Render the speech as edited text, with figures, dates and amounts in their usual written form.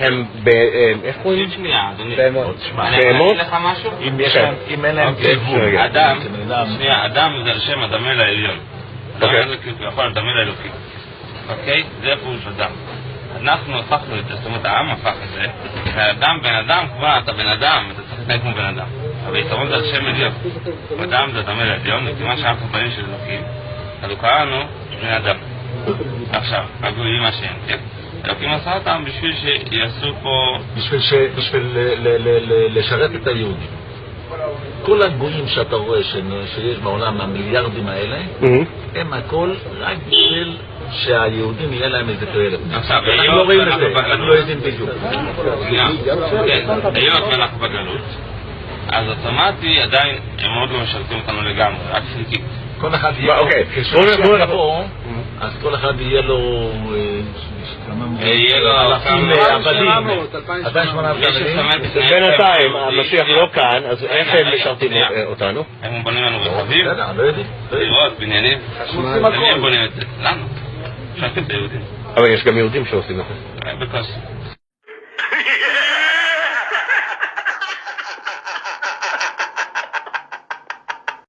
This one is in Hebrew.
הם, איך קוראים? שנייה, אדוני. בהמות. אני אגיד לך משהו? אם אין להם אדם זה על שם הדמה לעליון. אדם הוא יכול לדמה לאלוקי. אוקיי? זה פירוש אדם. אנחנו הפכנו את זה, זאת אומרת העם הפך את זה, בן אדם כבר, אתה בן אדם, אתה צריך להתנהג כמו בן אדם. אבל יתרון זה על שם עליון. אדם זה הדמה לעליון, וכיוון שאנחנו בנים של אלוקים, אז הוא קרא לנו בני אדם. עכשיו, הגויים השם, כן? אלוקים עשה אותם בשביל שיעשו פה... בשביל לשרת את היהודים. כל הגויים שאתה רואה שיש בעולם, המיליארדים האלה, הם הכל רק בשביל שהיהודים יהיה להם איזה תועלת. עכשיו, אנחנו לא רואים את זה, אנחנו לא יודעים בדיוק. היות ואנחנו בגלות, אז אוטומטי עדיין הם עוד לא משרתים אותנו לגמרי, רק חלקית. כל אחד יהיה לו, אז כל אחד יהיה לו אלפים עבדים, 2,800 בינתיים המשיח לא כאן, אז איך הם משרתים אותנו? הם בונים לנו רכבים, לא יודעים, דירות, בניינים, הם בונים את זה, לנו, משרתים את היהודים. אבל יש גם יהודים שעושים את זה. בקושי.